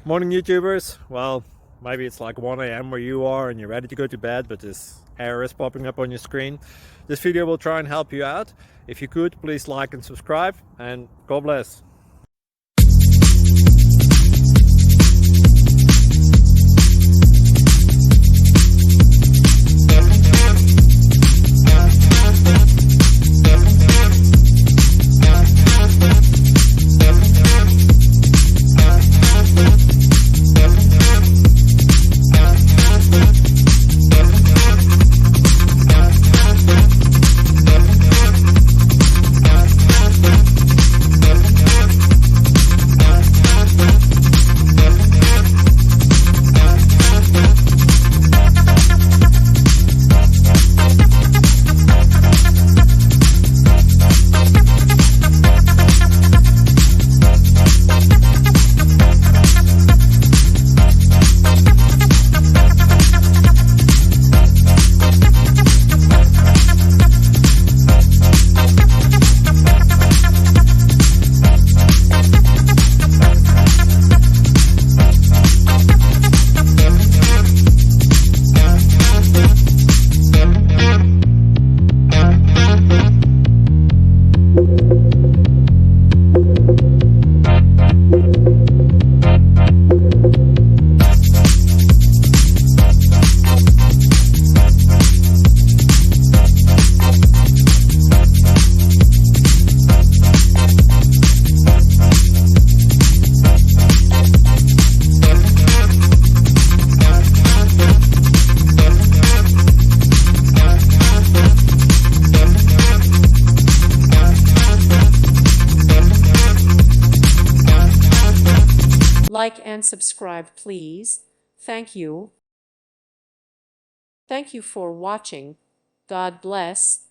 Morning, YouTubers. Well, maybe it's like 1 a.m. where you are and you're ready to go to bed, but this error is popping up on your screen. This video will try and help you out. If you could, please like and subscribe, and God bless. Like and subscribe, please. Thank you. Thank you for watching. God bless.